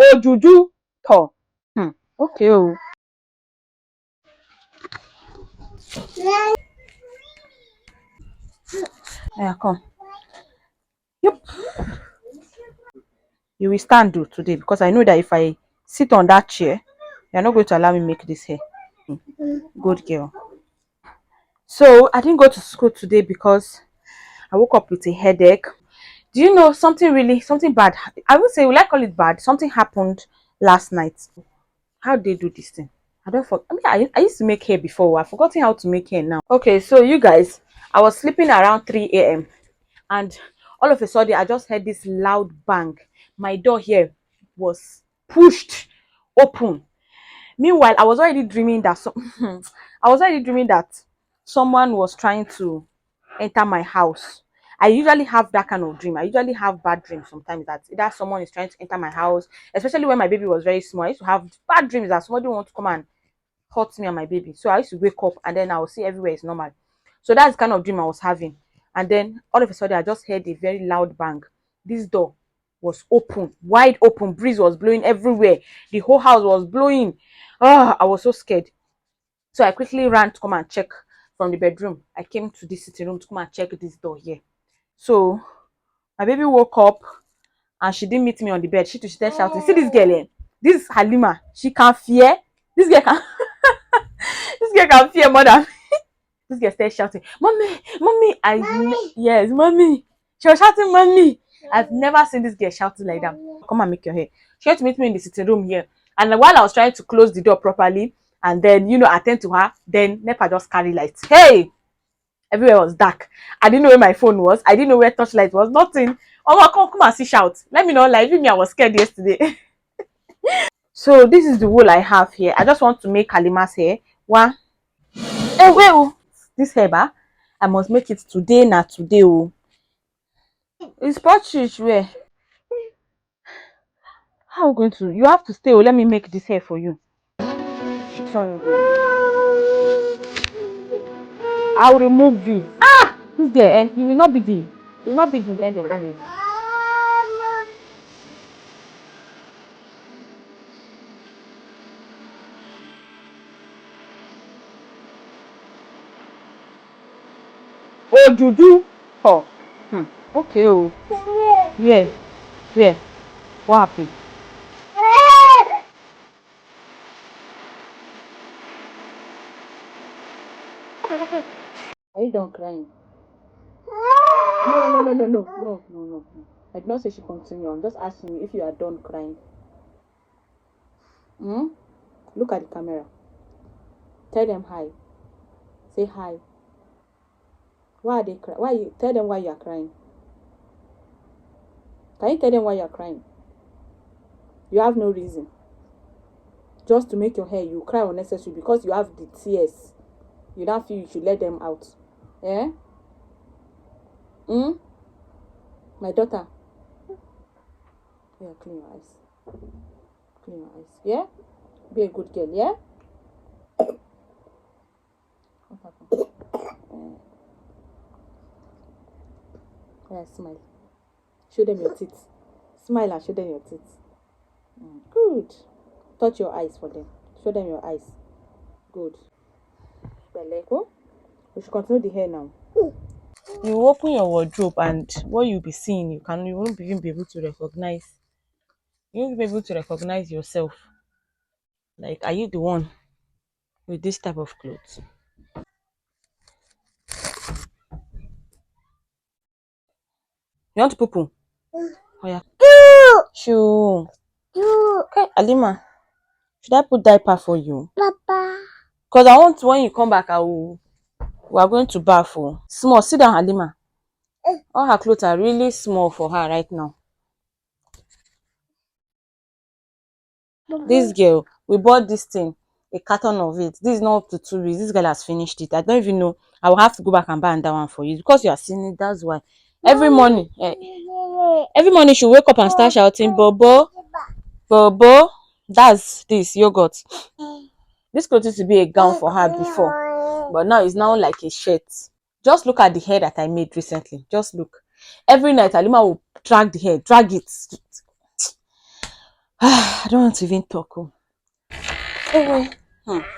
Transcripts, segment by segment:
Oh, juju. Oh. Okay. Oh. Yeah, come. Yep. You will stand do today because I know that if I sit on that chair, you're not going to allow me make this hair. Good girl. So I didn't go to school today because I woke up with a headache. Do you know something bad? I would say, will I call it bad? Something happened last night. How did they do this thing? I don't for. I mean, I used to make hair before. I've forgotten how to make hair now. Okay, so you guys, I was sleeping around 3 a.m. and all of a sudden I just heard this loud bang. My door here was pushed open. Meanwhile, I was already dreaming that I was already dreaming that someone was trying to enter my house. I usually have that kind of dream. I usually have bad dreams sometimes that either someone is trying to enter my house, especially when my baby was very small. I used to have bad dreams that somebody wants to come and hurt me and my baby. So I used to wake up and then I will see everywhere is normal. So that's the kind of dream I was having. And then all of a sudden I just heard a very loud bang. This door was open, wide open. Breeze was blowing everywhere. The whole house was blowing. Ah, I was so scared. So I quickly ran to come and check from the bedroom. I came to the sitting room to come and check this door here. So my baby woke up and she didn't meet me on the bed. She started shouting, see this girl, eh? This Halima, she can fear. This girl can this girl can fear more than this girl started shouting, mommy, mommy. Yes, mommy. She was shouting, mommy. I've never seen this girl shouting like that. Come and make your hair. She had to meet me in the sitting room here. And while I was trying to close the door properly and then, attend to her, then NEPA just carry lights. Hey! Everywhere was dark. I didn't know where my phone was. I didn't know where touchlight was. Nothing. Oh, come and see shout. Let me know. Like, even me, I was scared yesterday. So this is the wool I have here. I just want to make Halima's hair. One. Hey, wait, oh. This hair, ba? I must make it today, not today. Oh. It's partridge where? How are we going to? You have to stay. Oh, let me make this hair for you. Sorry. I'll remove this. Ah! Who's there? And he will not be the. He will not be the end of it. Oh, Juju. Oh. Okay. Oh. Yeah. Yeah. What happened? Are you done crying? No, no, no, no, no, no, no, no. I did not say she continue. I'm just asking you if you are done crying. Look at the camera. Tell them hi. Say hi. Why are they crying? Why you tell them why you are crying? Can you tell them why you are crying? You have no reason. Just to make your hair, you cry unnecessary because you have the tears. You don't feel you should let them out. Eh? My daughter. Yeah, clean your eyes. Clean your eyes. Yeah? Be a good girl, yeah? What happened? Yeah, smile. Show them your teeth. Smile and show them your teeth. Good. Touch your eyes for them. Show them your eyes. Good. Beleko. We should continue the hair now. You open your wardrobe and what you'll be seeing, you won't even be able to recognize. You won't be able to recognize yourself. Like, are you the one with this type of clothes? You want to poo poo? Oh yeah. Shoo. Okay, Alima. Should I put diaper for you? Papa. Because I want when you come back, we are going to bath. Oh. Small. Sit down, Halima. All her clothes are really small for her right now. This girl, we bought this thing, a carton of it. This is not up to 2 weeks. This girl has finished it. I don't even know. I will have to go back and buy another one for you because you are seeing it. That's why Every morning, every morning she wake up and start shouting, "Bobo, Bobo." That's this yogurt. This cloth used to be a gown for her before, but now it's now like a shirt. Just look at the hair that I made recently. Just look. Every night, Alima will drag the hair, drag it. I don't want to even talk. Oh. Anyway,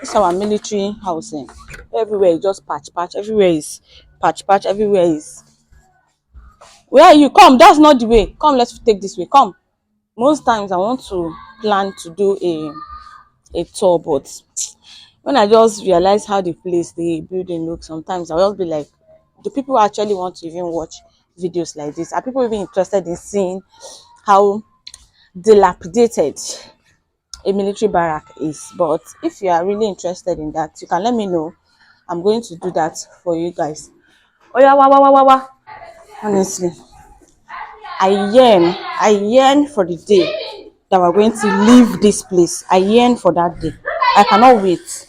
this is our military housing. Everywhere is just patch, patch. Everywhere is patch, patch. Everywhere is. Where are you? Come. That's not the way. Come, let's take this way. Come. Most times I want to plan to do a tour, but when I just realize how the place, the building looks, sometimes I'll just be like, do people actually want to even watch videos like this? Are people even interested in seeing how dilapidated a military barrack is? But if you are really interested in that, you can let me know. I'm going to do that for you guys. Oh yeah, wow. Honestly, I yearn for the day that we're going to leave this place. I yearn for that day. I cannot wait.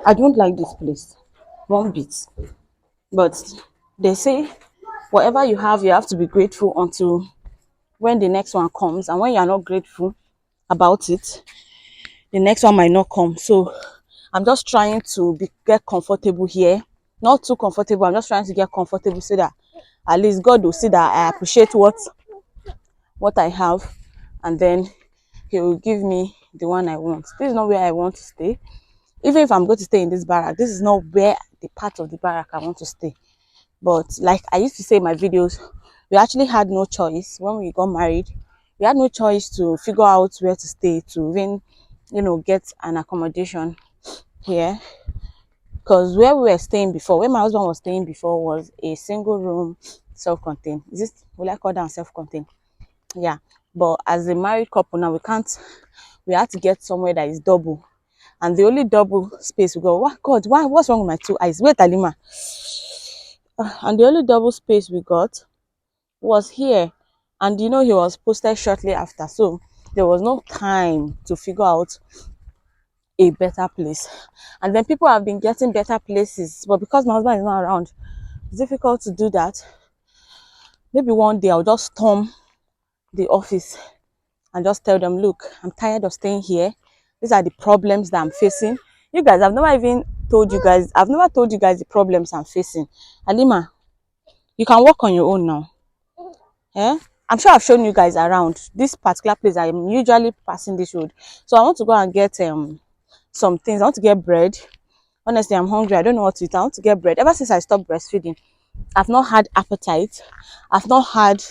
I don't like this place one bit. But they say whatever you have to be grateful until when the next one comes. And when you are not grateful about it, the next one might not come. So I'm just trying to get comfortable here. Not too comfortable. I'm just trying to get comfortable so that at least God will see that I appreciate what I have, and then He will give me the one I want. This is not where I want to stay. Even if I'm going to stay in this barrack, this is not where the part of the barrack I want to stay. But like I used to say in my videos, we actually had no choice when we got married. We had no choice to figure out where to stay, to even, get an accommodation here. Because where we were staying before, where my husband was staying before, was a single room, self-contained. Is this, will I call that self-contained? Yeah. But as a married couple now, we had to get somewhere that is double. And the only double space we got, what's wrong with my two eyes? Wait, Alima. And the only double space we got was here. And he was posted shortly after. So there was no time to figure out a better place. And then people have been getting better places. But because my husband is not around, it's difficult to do that. Maybe one day I'll just storm the office and just tell them, look, I'm tired of staying here. These are the problems that I'm facing. You guys, I've never told you guys the problems I'm facing. Alima, you can work on your own now. Yeah? I'm sure I've shown you guys around this particular place. I'm usually passing this road. So I want to go and get some things. I want to get bread. Honestly, I'm hungry. I don't know what to eat. I want to get bread. Ever since I stopped breastfeeding, I've not had appetite. I've not had,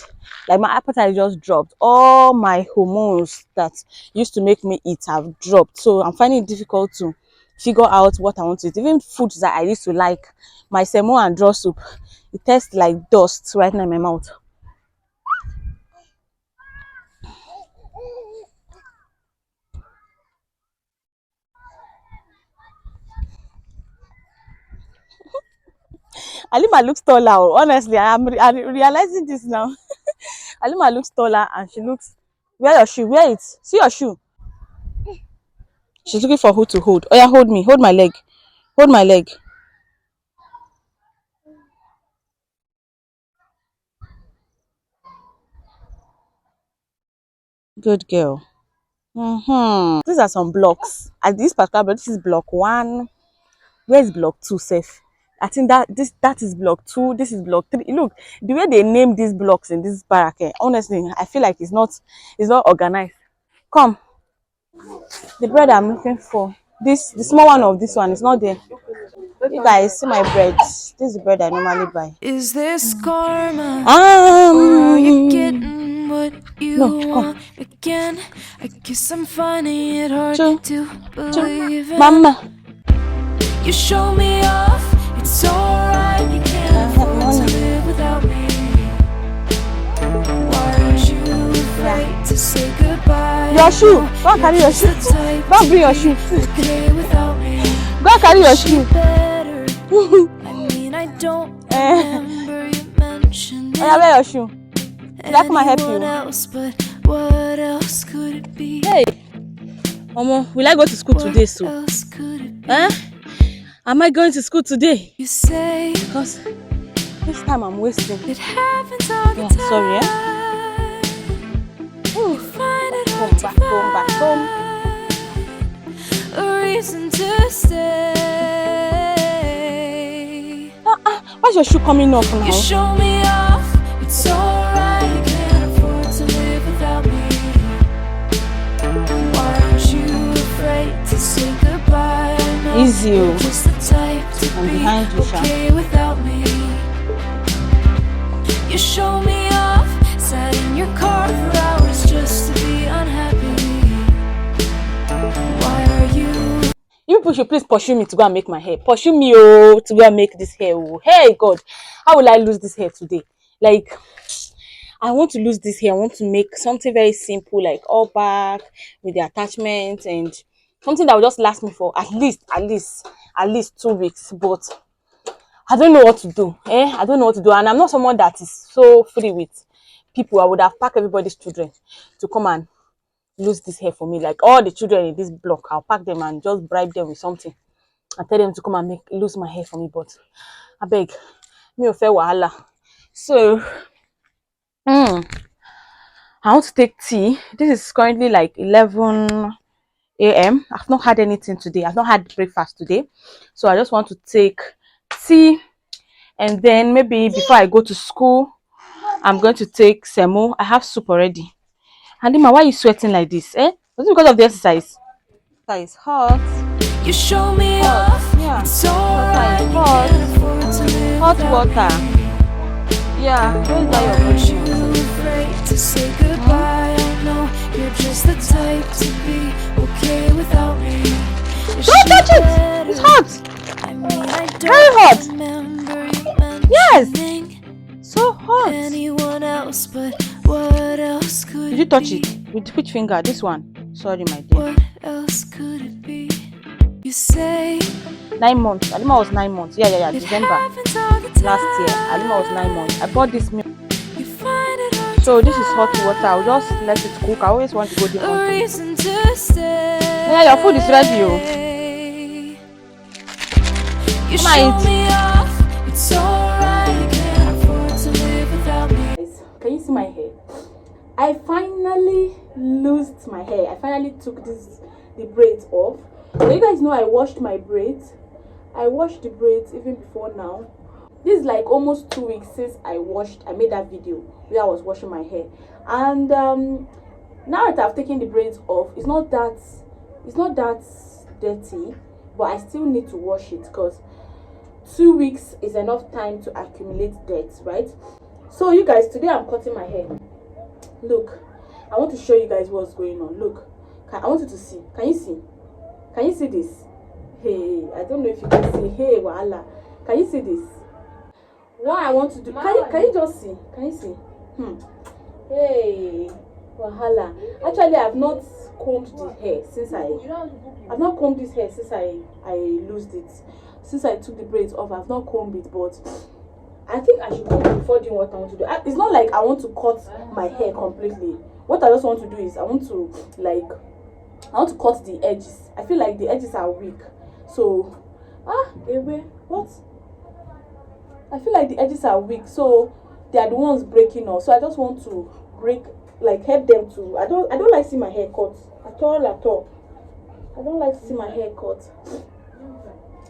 like, my appetite just dropped. All my hormones that used to make me eat have dropped. So I'm finding it difficult to figure out what I want to eat. Even foods that I used to like, my semo and draw soup, it tastes like dust right now in my mouth. Alima looks taller. Honestly, I'm realizing this now. Alima looks taller and she looks. Wear your shoe. Wear it. See your shoe. She's looking for who to hold. Oh yeah, hold me. Hold my leg. Hold my leg. Good girl. These are some blocks. At this particular block, this is block 1. Where is block 2 safe? I think that is block 2. This is block 3. Look, the way they name these blocks in this barrack, honestly, I feel like it's not organized. Come. The bread I'm looking for. The small one of this one is not there. You guys see my bread. This is the bread I normally buy. Is this karma? Or are you getting what you want again? I guess I'm finding it hard to believe in. Mama. You show me off, it's alright. You can't afford to live without me. Why aren't you afraid to say goodbye? Your shoe. Go and carry your shoe. Go and bring your shoe. Okay without me. Go and carry your shoe. I mean, I don't remember you mentioned it. Oh yeah, wear your shoe. Should I come and help you? Else, but what else could it be? Hey, Mama, will I go to school today? So, Huh? Am I going to school today? You say Because This time I'm wasting. It happens all the Yeah, time. sorry, eh? Ooh, You find it home, hard to back home, back home. find a reason to stay. Why's your shoe coming off You now? show me off, it's alright. You can't afford to live without me. Why aren't you afraid to say goodbye? I know Easy, you're just the type to I'm be behind you, Sha. okay without me. You show me off, sat in your car for hours just to be unhappy. Why are you? You people should please pursue me to go and make my hair. Pursue me, oh, to go and make this hair. Oh, hey God, how will I lose this hair today? Like, I want to lose this hair. I want to make something very simple, like all back with the attachment and something that will just last me for at least 2 weeks. But I don't know what to do. I don't know what to do, and I'm not someone that is so free with people. I would have packed everybody's children to come and lose this hair for me. Like all the children in this block, I'll pack them and just bribe them with something and tell them to come and lose my hair for me. But I beg, me ò fẹ́ wàhálà. So, I want to take tea. This is currently like 11 a.m. I've not had anything today. I've not had breakfast today. So I just want to take tea, and then maybe before I go to school, I'm going to take semo. I have soup already. Handima, why are you sweating like this? Was it because of the exercise? It's hot. You show me Hot. off, Yeah. it's alright. You Hot. can't afford to live Hot without water. me. Yeah. Where's Why that aren't you your body? afraid to say goodbye? I know you're just the type to be okay without me. Is Don't she touch it! better? It's hot! I mean, I Very hot! don't remember you Yes! mentioning So hot! anyone else, but what else could Did you it touch be? it? With which finger? This one. Sorry, my dear. What else could it be? You say 9 months. Alima was 9 months. Yeah. it December happens all the time. last year. Alima was 9 months. I bought this milk. You find it hard So to this is hot water. I'll just let it cook. I always want to go deep a on. reason to stay. Yeah, your food is ready, oh. You Come on, show eat. me off, it's alright. You can't afford to live without me. Can you see my hair? I finally loosed my hair. I finally took the braids off. So you guys know I washed my braids. I washed the braids even before now. This is like almost 2 weeks since I made that video where I was washing my hair. And now that I've taken the braids off, it's not that dirty, but I still need to wash it because 2 weeks is enough time to accumulate dirt, right? So you guys, today I'm cutting my hair. Look, I want to show you guys what's going on. Look, I want you to see. Can you see? Can you see this? Hey, I don't know if you can see. Hey, wahala. Can you see this? What I want to do? Can you just see? Can you see? Hey, wahala. Actually, I've not combed the hair since I've not combed this hair since I loosed it. Since I took the braids off, I've not combed it, but I think I should comb it before doing what I want to do. It's not like I want to cut my hair completely. What I just want to do is I want to cut the edges. I feel like the edges are weak. So what? I feel like the edges are weak, so they are the ones breaking off. So I just want to help them to. I don't like seeing my hair cut at all. I don't like to see my hair cut.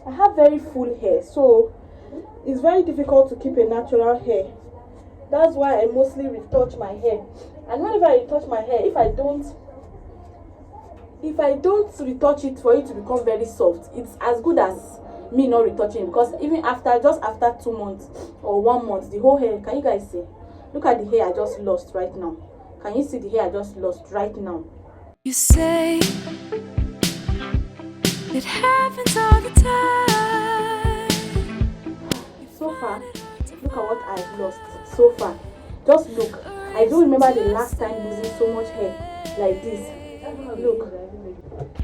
I have very full hair, so it's very difficult to keep a natural hair. That's why I mostly retouch my hair. And whenever I retouch my hair, if I don't retouch it for it to become very soft, it's as good as me not retouching, because even after 2 months or 1 month, the whole hair, can you guys see? Look at the hair I just lost right now. Can you see the hair I just lost right now? You say it happens all the time. So far, look at what I've lost so far. Just look. I don't remember the last time losing so much hair like this. Look,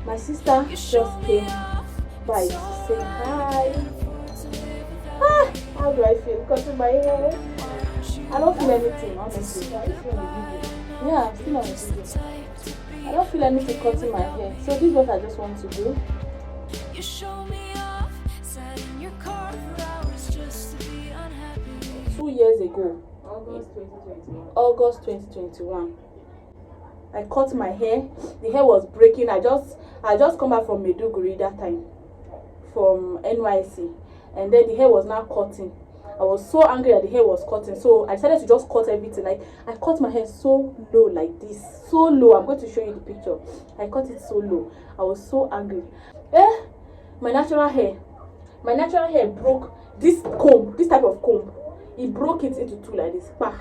my sister just came by to say hi. How do I feel cutting my hair? I don't feel anything, honestly. Yeah, I'm still on the video. I don't feel anything cutting my hair. So this is what I just want to do. You show me off, sat in your car for hours just to be unhappy. 2 years ago, August 2021. I cut my hair. The hair was breaking. I just come back from Maiduguri that time, from NYC, and then the hair was now cutting. I was so angry that the hair was cutting, so I decided to just cut everything. Like, I cut my hair so low, like this, so low. I'm going to show you the picture. I cut it so low. I was so angry. My natural hair broke. This comb, this type of comb, it broke it into two like this. Bah,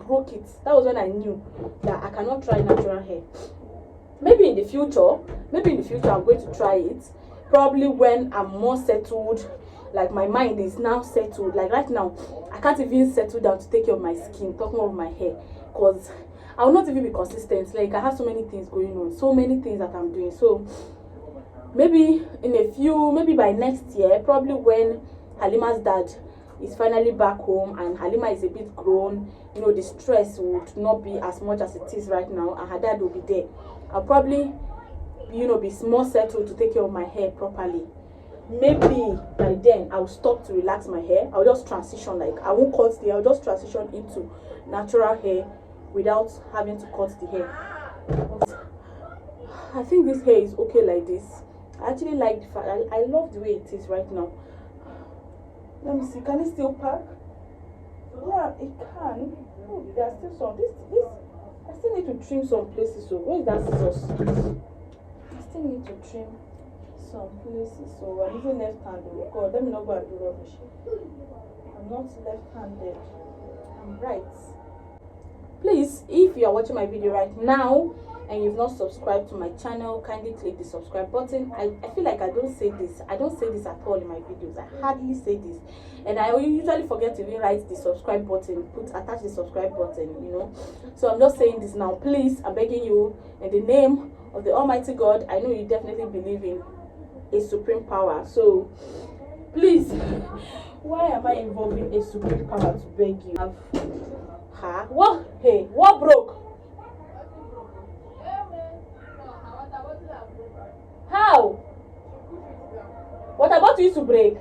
broke it. That was when I knew that I cannot try natural hair. Maybe in the future I'm going to try it. Probably when I'm more settled, like my mind is now settled. Like right now, I can't even settle down to take care of my skin, talking about my hair, because I will not even be consistent. Like, I have so many things going on, so many things that I'm doing. So maybe maybe by next year, probably when Halima's dad is finally back home and Halima is a bit grown, the stress would not be as much as it is right now, and her dad will be there. I'll probably be more settled to take care of my hair properly. Maybe by then I'll stop to relax my hair. I'll just transition, like I won't cut the hair, I'll just transition into natural hair without having to cut the hair. I think this hair is okay like this. I actually like the fact, I love the way it is right now. Let me see, can it still pack? Yeah, it can. Oh, there are still some. This I still need to trim some places. So where is that scissors? I still need to trim some places. So I'm using left hand. Oh God, let me not go and do rubbish. I'm not left-handed. I'm right. Please, if you are watching my video right now and you've not subscribed to my channel, kindly click the subscribe button. I feel like I don't say this at all in my videos. I hardly say this, and I usually forget to even write the subscribe button, attach the subscribe button, so I'm just saying this now. Please, I'm begging you, in the name of the Almighty God. I know you definitely believe in a supreme power, so please, why am I involving a supreme power to beg you? What? Hey, what broke? How? What about you to break?